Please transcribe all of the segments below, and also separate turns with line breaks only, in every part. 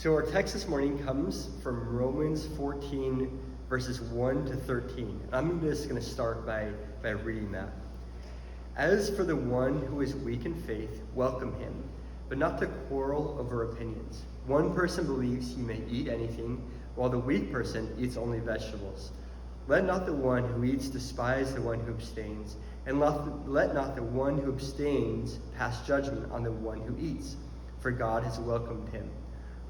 So our text this morning comes from Romans 14, verses 1 to 13. And I'm just going to start by reading that. As for the one who is weak in faith, welcome him, but not to quarrel over opinions. One person believes he may eat anything, while the weak person eats only vegetables. Let not the one who eats despise the one who abstains, and let not the one who abstains pass judgment on the one who eats, for God has welcomed him.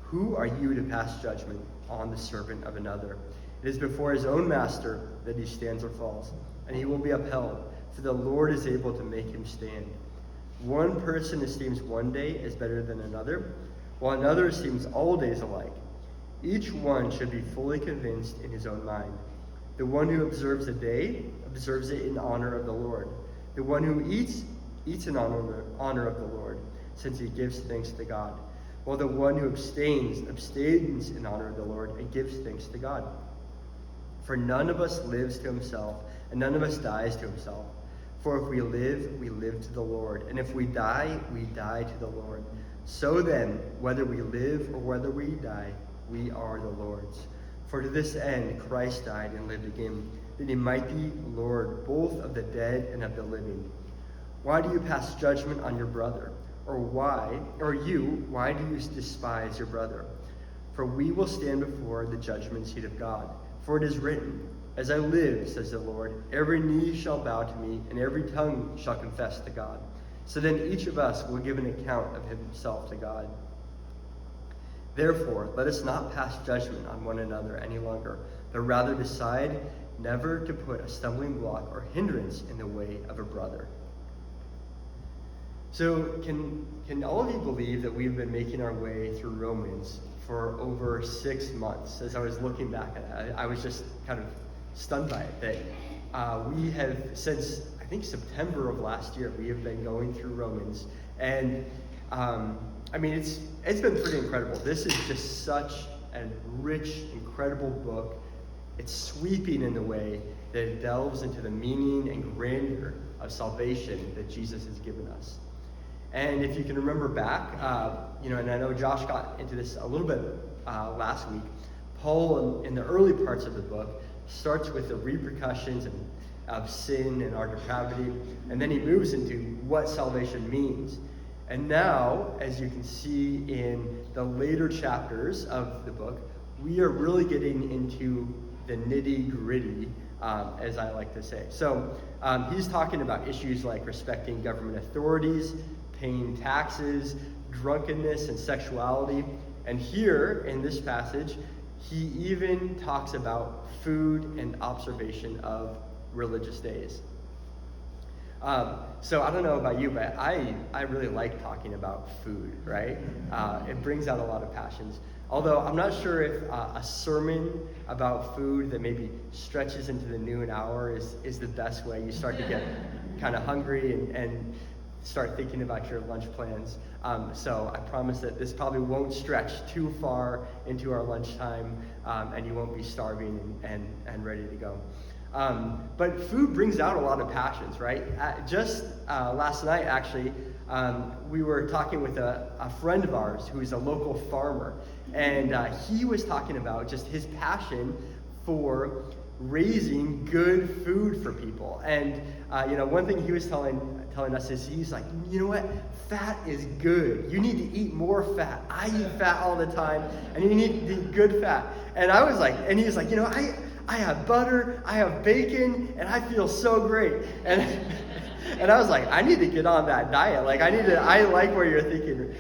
Who are you to pass judgment on the servant of another? It is before his own master that he stands or falls, and he will be upheld, for the Lord is able to make him stand. One person esteems one day as better than another, while another esteems all days alike. Each one should be fully convinced in his own mind. The one who observes a day observes it in honor of the Lord. The one who eats in honor of the Lord, since he gives thanks to God. While the one who abstains in honor of the Lord and gives thanks to God. For none of us lives to himself, and none of us dies to himself. For if we live to the Lord, and if we die to the Lord. So then, whether we live or whether we die, we are the Lord's. For to this end Christ died and lived again, that he might be Lord both of the dead and of the living. Why do you pass judgment on your brother? Why do you despise your brother? For we will stand before the judgment seat of God. For it is written, as I live, says the Lord, every knee shall bow to me, and every tongue shall confess to God. So then each of us will give an account of himself to God. Therefore, let us not pass judgment on one another any longer, but rather decide never to put a stumbling block or hindrance in the way of a brother. So can all of you believe that we've been making our way through Romans for over 6 months? As I was looking back at that, I was just kind of stunned by it, that we have, since I think September of last year, we have been going through Romans. And it's been pretty incredible. This is just such a rich, incredible book. It's sweeping in the way that it delves into the meaning and grandeur of salvation that Jesus has given us. And if you can remember back, and I know Josh got into this a little bit last week, Paul, in the early parts of the book, starts with the repercussions of sin and our depravity, and then he moves into what salvation means. And now, as you can see in the later chapters of the book, we are really getting into the nitty-gritty, as I like to say. So he's talking about issues like respecting government authorities, paying taxes, drunkenness, and sexuality. And here, in this passage, he even talks about food and observation of religious days. So I don't know about you, but I really like talking about food, right? It brings out a lot of passions. Although I'm not sure if a sermon about food that maybe stretches into the noon hour is the best way. You start to get kind of hungry and start thinking about your lunch plans. So I promise that this probably won't stretch too far into our lunchtime, and you won't be starving and ready to go. But food brings out a lot of passions, right? Just last night, actually, we were talking with a friend of ours who is a local farmer, and he was talking about just his passion for raising good food for people. And one thing he was telling us is, he's like, you know what, fat is good. You need to eat more fat. I eat fat all the time, and you need to eat good fat. And I was like, and he was like, I have butter, I have bacon, and I feel so great. And I was like, I need to get on that diet. I like where you're thinking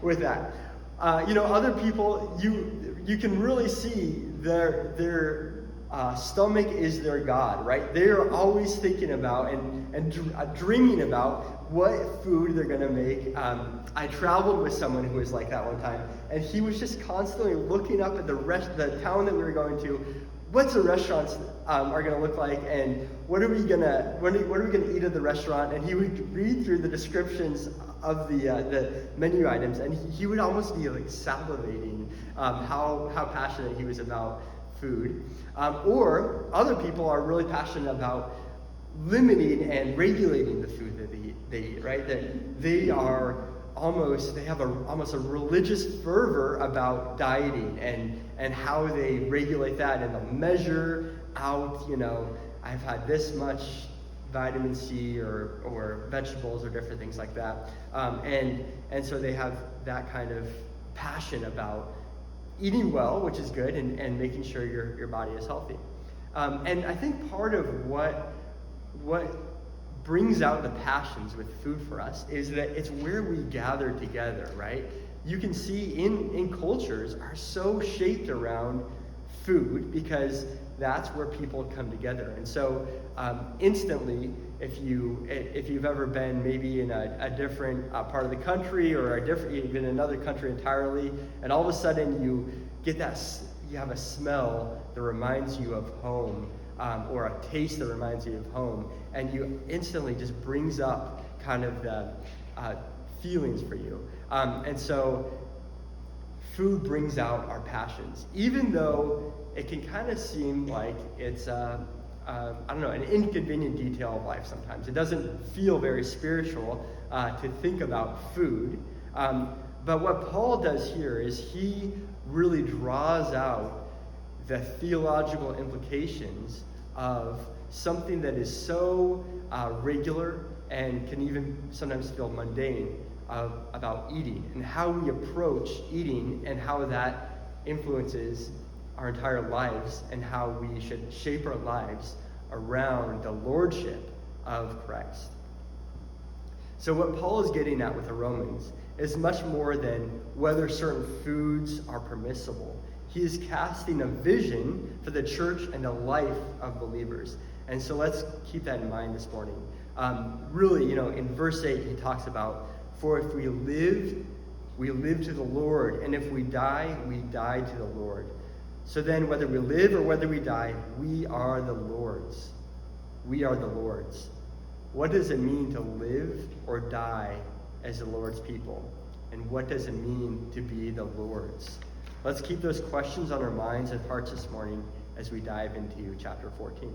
with that. Other people, you can really see their stomach is their God, right? They're always thinking about and dreaming about what food they're going to make. I traveled with someone who was like that one time, and he was just constantly looking up at the town that we were going to. What's the restaurants are going to look like, and what are we going to eat at the restaurant? And he would read through the descriptions of the menu items, and he would almost be like salivating how passionate he was about food. Or other people are really passionate about limiting and regulating the food that they eat, right? That they are they have almost a religious fervor about dieting and how they regulate that, and they'll measure out, I've had this much vitamin C or vegetables or different things like that. And so they have that kind of passion about eating well, which is good, and making sure your body is healthy. And I think part of what brings out the passions with food for us is that it's where we gather together, right? You can see in cultures are so shaped around food because that's where people come together. And so instantly, if you've ever been maybe in a different part of the country or even another country entirely, and all of a sudden you have a smell that reminds you of home, or a taste that reminds you of home, and you instantly just brings up kind of the feelings for you. And so food brings out our passions, even though it can kind of seem like it's an inconvenient detail of life sometimes. It doesn't feel very spiritual to think about food. But what Paul does here is he really draws out the theological implications of something that is so regular and can even sometimes feel mundane about eating, and how we approach eating, and how that influences our entire lives, and how we should shape our lives around the lordship of Christ. So what Paul is getting at with the Romans is much more than whether certain foods are permissible. He is casting a vision for the church and the life of believers. And so let's keep that in mind this morning. Really, in verse 8, he talks about, for if we live to the Lord, and if we die to the Lord. So then, whether we live or whether we die, we are the Lord's. We are the Lord's. What does it mean to live or die as the Lord's people? And what does it mean to be the Lord's? Let's keep those questions on our minds and hearts this morning as we dive into chapter 14.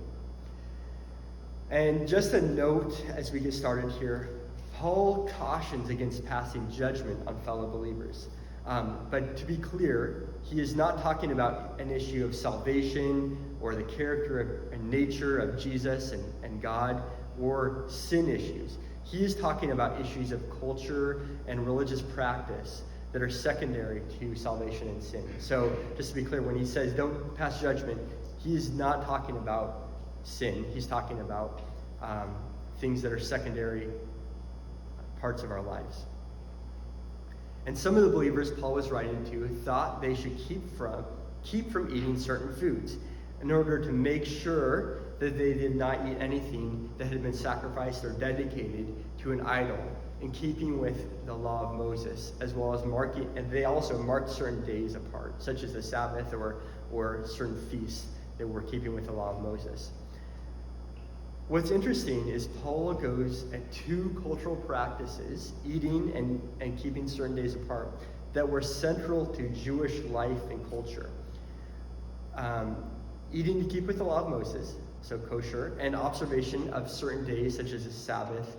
And just a note as we get started here, Paul cautions against passing judgment on fellow believers. But to be clear, he is not talking about an issue of salvation or the character and nature of Jesus and God, or sin issues. He is talking about issues of culture and religious practice that are secondary to salvation and sin. So just to be clear, when he says don't pass judgment, he is not talking about sin. He's talking about things that are secondary parts of our lives. And some of the believers Paul was writing to thought they should keep from eating certain foods in order to make sure that they did not eat anything that had been sacrificed or dedicated to an idol, in keeping with the law of Moses, as well as and they also marked certain days apart, such as the Sabbath or certain feasts that were keeping with the law of Moses. What's interesting is Paul goes at two cultural practices, eating and keeping certain days apart, that were central to Jewish life and culture. Eating to keep with the law of Moses, so kosher, and observation of certain days such as the Sabbath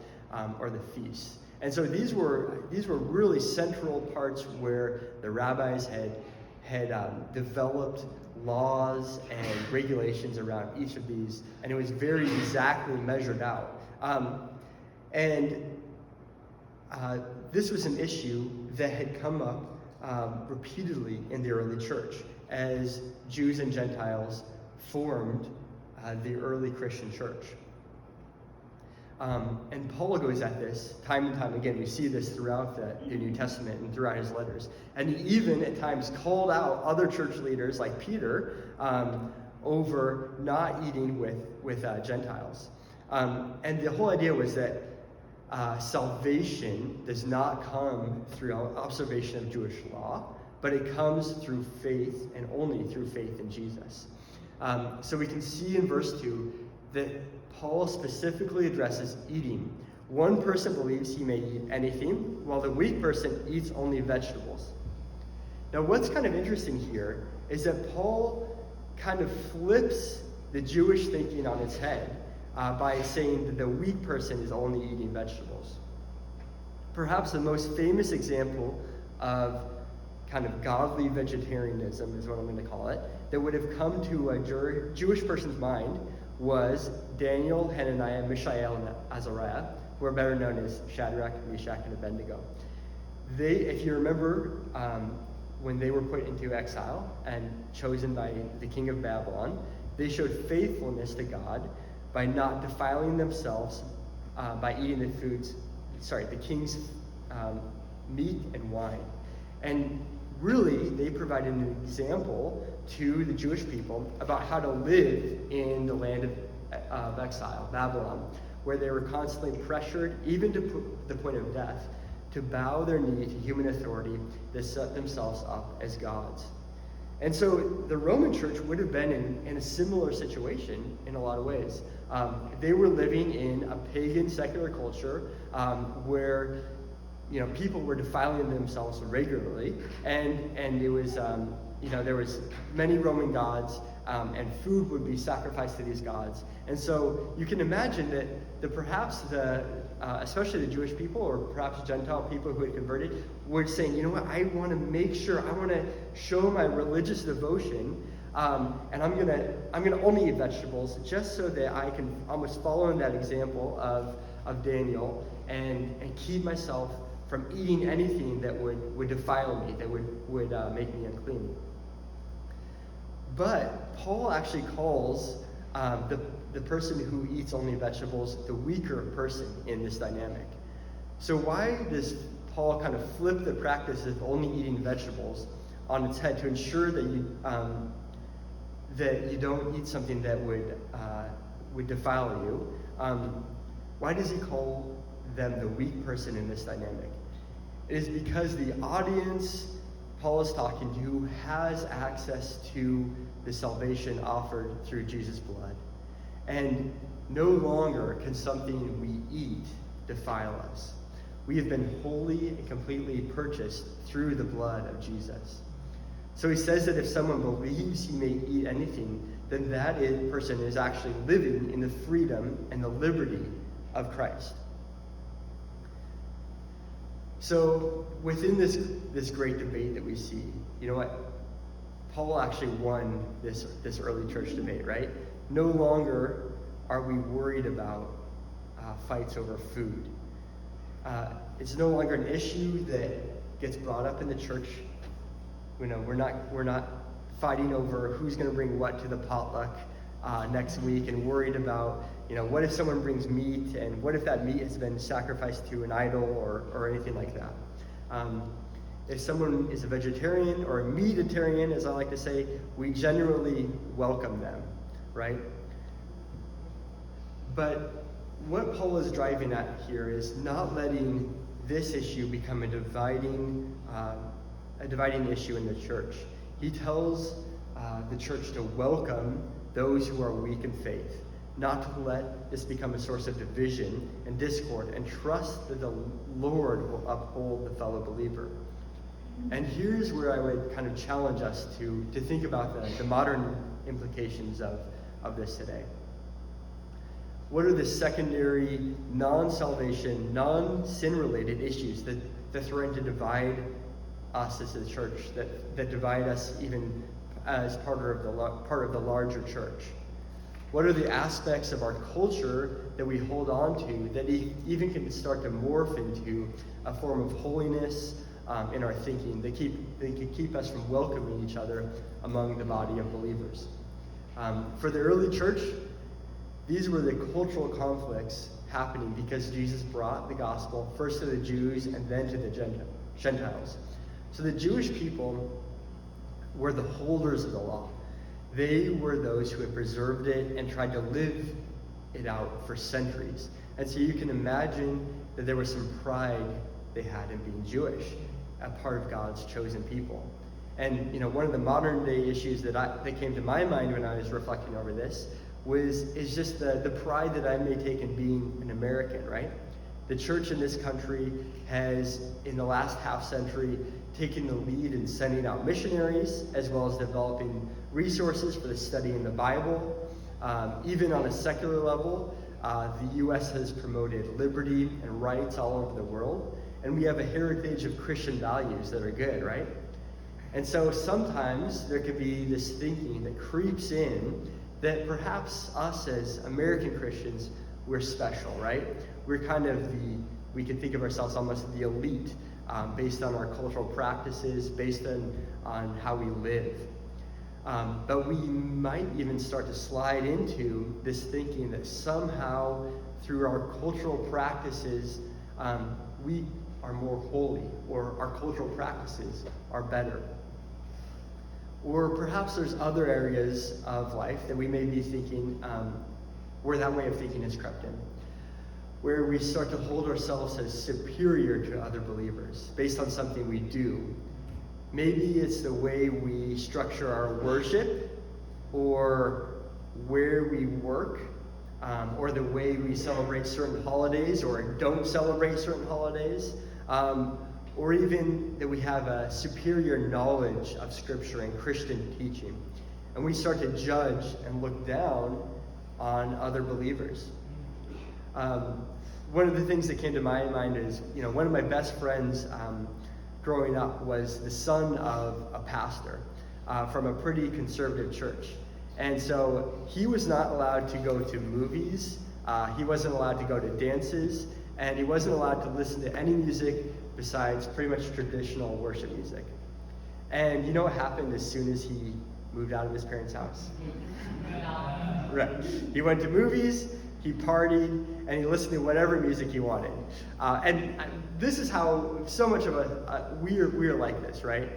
or the feasts. And so these were really central parts where the rabbis had developed laws and regulations around each of these, and it was very exactly measured out. This was an issue that had come up repeatedly in the early church as Jews and Gentiles formed the early Christian church. And Paul goes at this time and time again. We see this throughout the New Testament and throughout his letters. And he even at times called out other church leaders like Peter over not eating with Gentiles. And the whole idea was that salvation does not come through observation of Jewish law, but it comes through faith, and only through faith in Jesus. So we can see in verse 2 that Paul specifically addresses eating. One person believes he may eat anything, while the weak person eats only vegetables. Now, what's kind of interesting here is that Paul kind of flips the Jewish thinking on its head by saying that the weak person is only eating vegetables. Perhaps the most famous example of kind of godly vegetarianism is what I'm going to call it, that would have come to a Jewish person's mind was Daniel, Hananiah, Mishael, and Azariah, who are better known as Shadrach, Meshach, and Abednego. They, if you remember, when they were put into exile and chosen by the king of Babylon, they showed faithfulness to God by not defiling themselves by eating the king's meat and wine. And really, they provided an example to the Jewish people about how to live in the land of exile, Babylon, where they were constantly pressured, even to the point of death, to bow their knee to human authority that set themselves up as gods. And so the Roman church would have been in a similar situation in a lot of ways. They were living in a pagan secular culture where people were defiling themselves regularly, and it was there was many Roman gods, and food would be sacrificed to these gods. And so you can imagine that perhaps especially the Jewish people, or perhaps Gentile people who had converted, were saying, you know what, I want to make sure, I want to show my religious devotion, and I'm gonna only eat vegetables just so that I can almost follow in that example of Daniel and keep myself from eating anything that would defile me, that would make me unclean. But Paul actually calls the person who eats only vegetables the weaker person in this dynamic. So why does Paul kind of flip the practice of only eating vegetables on its head to ensure that you don't eat something that would defile you? Why does he call them the weak person in this dynamic? It is because the audience Paul is talking to has access to the salvation offered through Jesus' blood. And no longer can something we eat defile us. We have been wholly and completely purchased through the blood of Jesus. So he says that if someone believes he may eat anything, then that person is actually living in the freedom and the liberty of Christ. So within this great debate that we see, you know what? Paul actually won this early church debate, right? No longer are we worried about fights over food. It's no longer an issue that gets brought up in the church. We're not fighting over who's going to bring what to the potluck next week, and worried about what if someone brings meat, and what if that meat has been sacrificed to an idol or anything like that. If someone is a vegetarian or a meatitarian, as I like to say, we generally welcome them, right? But what Paul is driving at here is not letting this issue become a dividing issue in the church. He tells the church to welcome those who are weak in faith, not to let this become a source of division and discord, and trust that the Lord will uphold the fellow believer. And here's where I would kind of challenge us to think about the modern implications of this today. What are the secondary, non-salvation, non-sin-related issues that threaten to divide us as a church, that divide us even as part of the larger church? What are the aspects of our culture that we hold on to that even can start to morph into a form of holiness in our thinking? They can keep us from welcoming each other among the body of believers. For the early church, these were the cultural conflicts happening because Jesus brought the gospel first to the Jews and then to the Gentiles. So the Jewish people were the holders of the law. They were those who had preserved it and tried to live it out for centuries. And so you can imagine that there was some pride they had in being Jewish, a part of God's chosen people. And one of the modern day issues that came to my mind when I was reflecting over this is just the pride that I may take in being an American, right? The church in this country has, in the last half century, taken the lead in sending out missionaries, as well as developing resources for the study in the Bible. Even on a secular level, the U.S. has promoted liberty and rights all over the world. and we have a heritage of Christian values that are good, right? And so sometimes there could be this thinking that creeps in that perhaps us as American Christians, we're special, right? We're kind of we can think of ourselves almost the elite based on our cultural practices, based on how we live. But we might even start to slide into this thinking that somehow through our cultural practices, we are more holy, or our cultural practices are better. Or perhaps there's other areas of life that we may be thinking where that way of thinking has crept in, where we start to hold ourselves as superior to other believers based on something we do. Maybe it's the way we structure our worship, or where we work, or the way we celebrate certain holidays or don't celebrate certain holidays, or even that we have a superior knowledge of Scripture and Christian teaching. And we start to judge and look down on other believers. One of the things that came to my mind is, one of my best friends growing up was the son of a pastor from a pretty conservative church. And so he was not allowed to go to movies, he wasn't allowed to go to dances, and he wasn't allowed to listen to any music besides pretty much traditional worship music. And you know what happened as soon as he moved out of his parents' house? Right. He went to movies, he partied, and he listened to whatever music he wanted. And this is how so much of we're like this, right?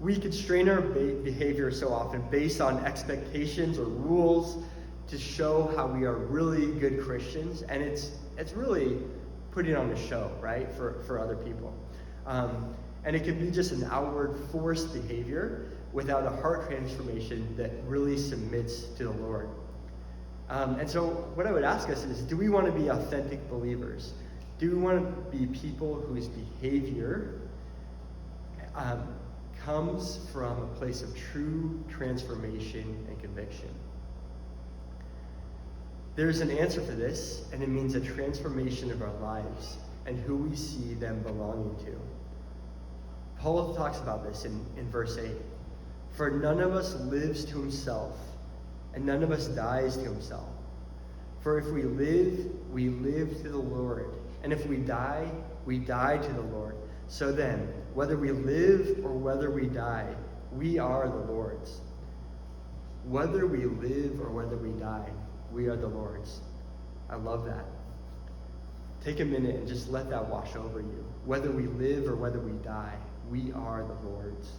We constrain our behavior so often based on expectations or rules to show how we are really good Christians, and it's really putting on a show, right, for other people. And it can be just an outward forced behavior without a heart transformation that really submits to the Lord. And so what I would ask us is, do we want to be authentic believers? Do we want to be people whose behavior comes from a place of true transformation and conviction? There's an answer for this, and it means a transformation of our lives and who we see them belonging to. Paul talks about this in verse 8. For none of us lives to himself, and none of us dies to himself. For if we live to the Lord. And if we die to the Lord. So then, whether we live or whether we die, we are the Lord's. Whether we live or whether we die, we are the Lord's. I love that. Take a minute and just let that wash over you. Whether we live or whether we die, we are the Lord's.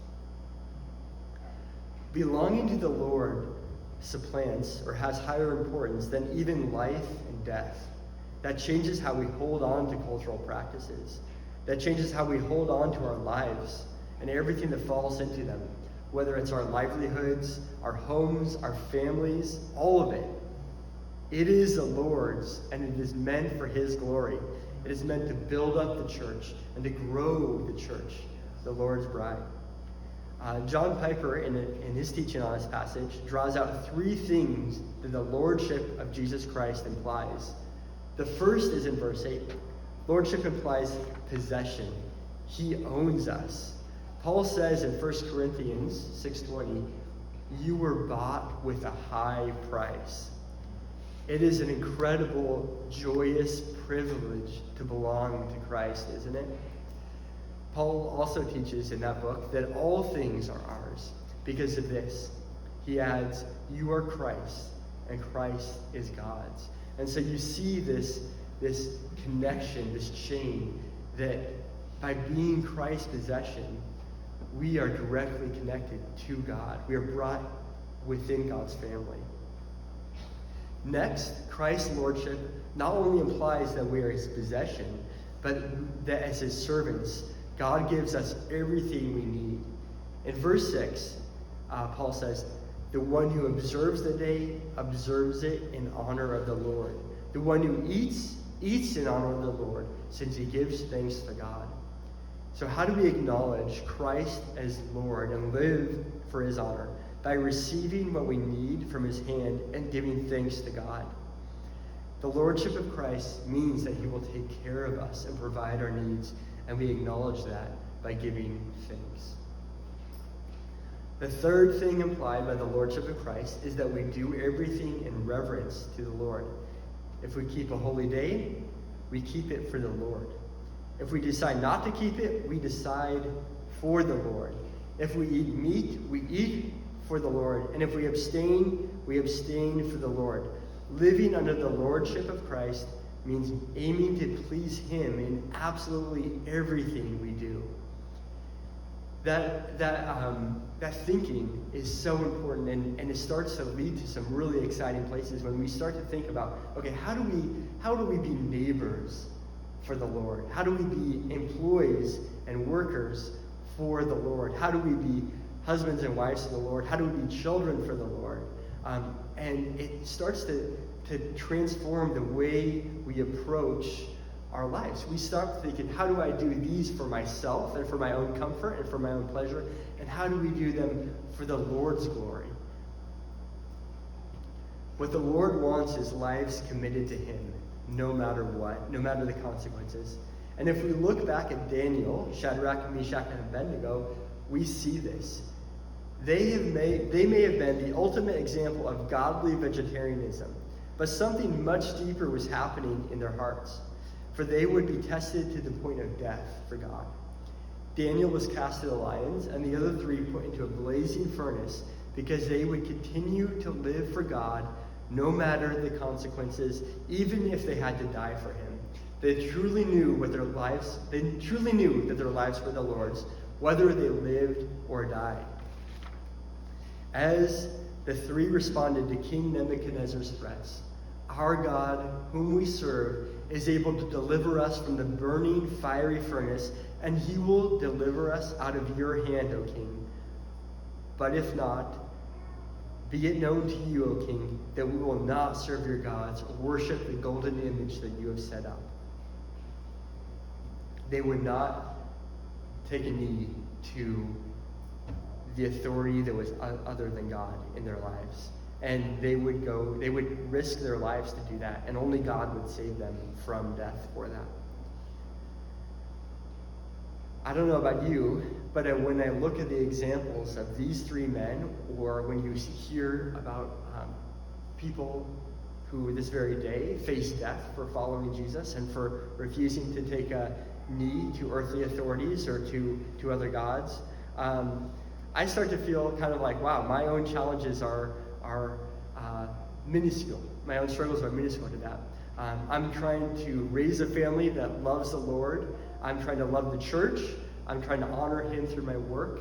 Belonging to the Lord supplants or has higher importance than even life and death. That changes how we hold on to cultural practices. That changes how we hold on to our lives and everything that falls into them, whether it's our livelihoods, our homes, our families, all of it. It is the Lord's, and it is meant for his glory. It is meant to build up the church and to grow the church, the Lord's bride. John Piper, in his teaching on this passage, draws out three things that the lordship of Jesus Christ implies. The first is in verse 8. Lordship implies possession. He owns us. Paul says in 1 Corinthians 6:20, you were bought with a high price. It is an incredible, joyous privilege to belong to Christ, isn't it? Paul also teaches in that book that all things are ours because of this. He adds, you are Christ, and Christ is God's. And so you see this connection, this chain, that by being Christ's possession, we are directly connected to God. We are brought within God's family. Next, Christ's lordship not only implies that we are his possession, but that as his servants, God gives us everything we need. In verse 6, Paul says, the one who observes the day observes it in honor of the Lord. The one who eats in honor of the Lord, since he gives thanks to God. So how do we acknowledge Christ as Lord and live for his honor? By receiving what we need from his hand and giving thanks to God. The lordship of Christ means that he will take care of us and provide our needs, and we acknowledge that by giving thanks. The third thing implied by the lordship of Christ is that we do everything in reverence to the Lord. If we keep a holy day, we keep it for the Lord. If we decide not to keep it, we decide for the Lord. If we eat meat, we eat for the Lord. And if we abstain for the Lord. Living under the lordship of Christ means aiming to please him in absolutely everything we do. That thinking is so important, and it starts to lead to some really exciting places when we start to think about, okay, how do we be neighbors for the Lord? How do we be employees and workers for the Lord? How do we be husbands and wives to the Lord? How do we be children for the Lord? And it starts to transform the way we approach our lives. We start thinking, how do I do these for myself and for my own comfort and for my own pleasure? And how do we do them for the Lord's glory? What the Lord wants is lives committed to him, no matter what, no matter the consequences. And if we look back at Daniel, Shadrach, Meshach, and Abednego, we see this. They may have been the ultimate example of godly vegetarianism, but something much deeper was happening in their hearts, for they would be tested to the point of death for God. Daniel was cast to the lions, and the other three put into a blazing furnace, because they would continue to live for God no matter the consequences, even if they had to die for him. They truly knew that their lives were the Lord's, whether they lived or died. As the three responded to King Nebuchadnezzar's threats, our God, whom we serve, is able to deliver us from the burning fiery furnace, and he will deliver us out of your hand, O king. But if not, be it known to you, O king, that we will not serve your gods or worship the golden image that you have set up. They would not take a knee to the authority that was other than God in their lives. And they would risk their lives to do that, and only God would save them from death for that. I don't know about you, but when I look at the examples of these three men, or when you hear about people who this very day face death for following Jesus and for refusing to take a knee to earthly authorities or to other gods, I start to feel kind of like, wow, my own challenges are minuscule. My own struggles are minuscule to that. I'm trying to raise a family that loves the Lord. I'm trying to love the church. I'm trying to honor him through my work.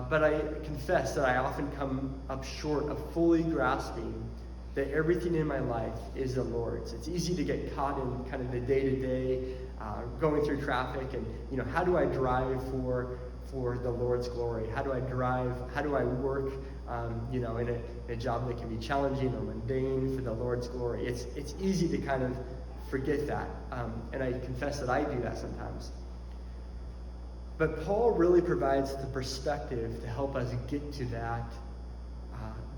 But I confess that I often come up short of fully grasping that everything in my life is the Lord's. It's easy to get caught in kind of the day-to-day, going through traffic, and how do I drive for the Lord's glory? How do I work in a job that can be challenging or mundane for the Lord's glory? It's easy to kind of forget that, and I confess that I do that sometimes. But Paul really provides the perspective to help us get to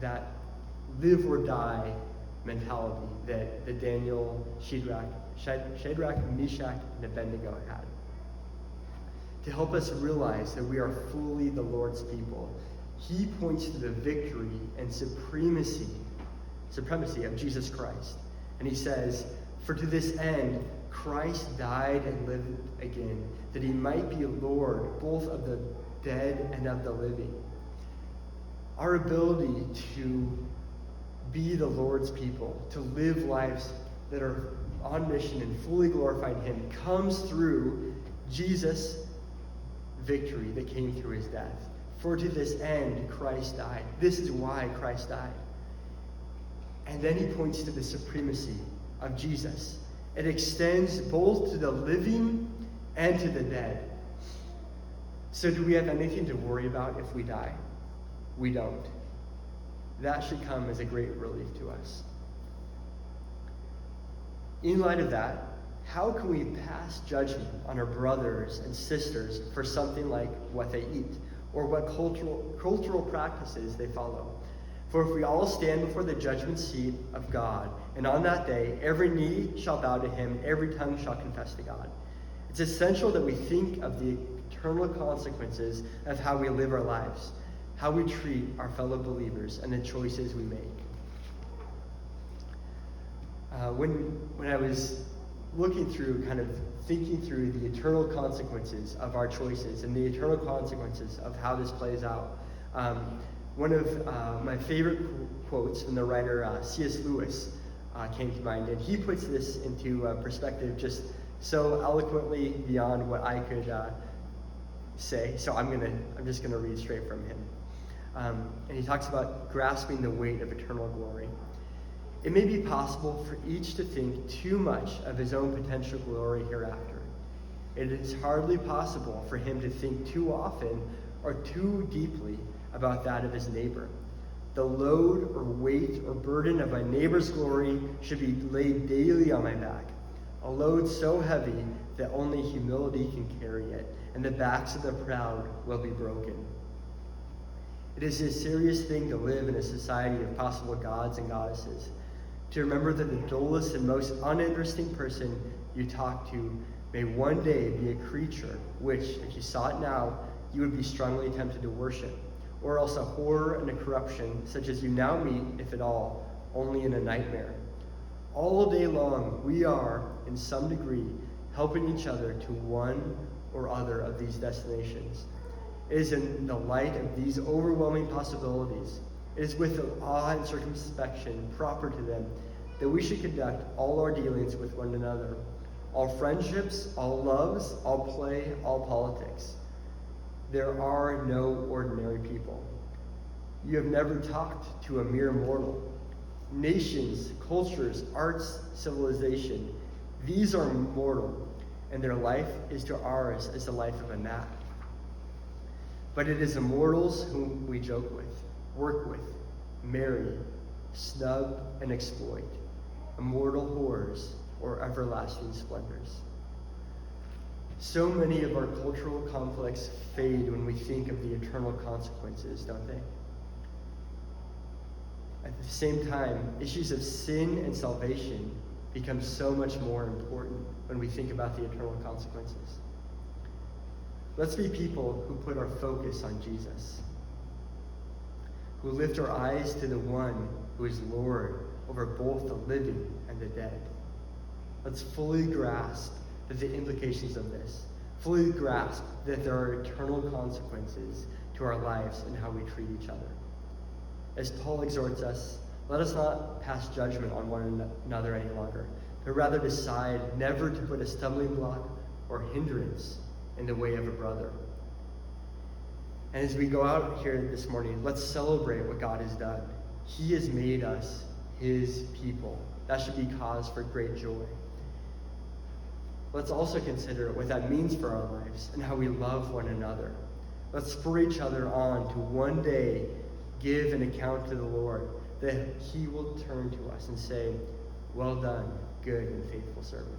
that live or die mentality that Daniel, Shadrach, Meshach, and Abednego had. To help us realize that we are fully the Lord's people, he points to the victory and supremacy of Jesus Christ. And he says, "For to this end Christ died and lived again, that he might be Lord both of the dead and of the living." Our ability to be the Lord's people, to live lives that are on mission and fully glorifying him, comes through Jesus' victory that came through his death. For to this end Christ died. This is why Christ died. And then he points to the supremacy of Jesus. It extends both to the living and to the dead. So do we have anything to worry about if we die? We don't. That should come as a great relief to us. In light of that, how can we pass judgment on our brothers and sisters for something like what they eat or what cultural practices they follow? For if we all stand before the judgment seat of God, and on that day every knee shall bow to him, every tongue shall confess to God. It's essential that we think of the eternal consequences of how we live our lives, how we treat our fellow believers, and the choices we make. When I was looking through, kind of thinking through the eternal consequences of our choices and the eternal consequences of how this plays out, one of my favorite quotes from the writer C.S. Lewis came to mind, and he puts this into perspective just so eloquently beyond what I could say. So I'm just gonna read straight from him. And he talks about grasping the weight of eternal glory. It may be possible for each to think too much of his own potential glory hereafter. It is hardly possible for him to think too often or too deeply about that of his neighbor. The load or weight or burden of my neighbor's glory should be laid daily on my back, a load so heavy that only humility can carry it, and the backs of the proud will be broken. It is a serious thing to live in a society of possible gods and goddesses, to remember that the dullest and most uninteresting person you talk to may one day be a creature which, if you saw it now, you would be strongly tempted to worship, or else a horror and a corruption such as you now meet, if at all, only in a nightmare. All day long, we are, in some degree, helping each other to one or other of these destinations. It is in the light of these overwhelming possibilities, it is with the awe and circumspection proper to them that we should conduct all our dealings with one another, all friendships, all loves, all play, all politics. There are no ordinary people. You have never talked to a mere mortal. Nations, cultures, arts, civilization, these are mortal, and their life is to ours as the life of a gnat. But it is the mortals whom we joke with, work with, marry, snub, and exploit, immortal horrors or everlasting splendors. So many of our cultural conflicts fade when we think of the eternal consequences, don't they? At the same time, issues of sin and salvation become so much more important when we think about the eternal consequences. Let's be people who put our focus on Jesus, who lift our eyes to the one who is Lord over both the living and the dead. Let's fully grasp the implications of this, fully grasp that there are eternal consequences to our lives and how we treat each other. As Paul exhorts us, let us not pass judgment on one another any longer, but rather decide never to put a stumbling block or hindrance in the way of a brother. And as we go out here this morning, let's celebrate what God has done. He has made us his people. That should be cause for great joy. Let's also consider what that means for our lives and how we love one another. Let's spur each other on to one day give an account to the Lord, that he will turn to us and say, "Well done, good and faithful servant."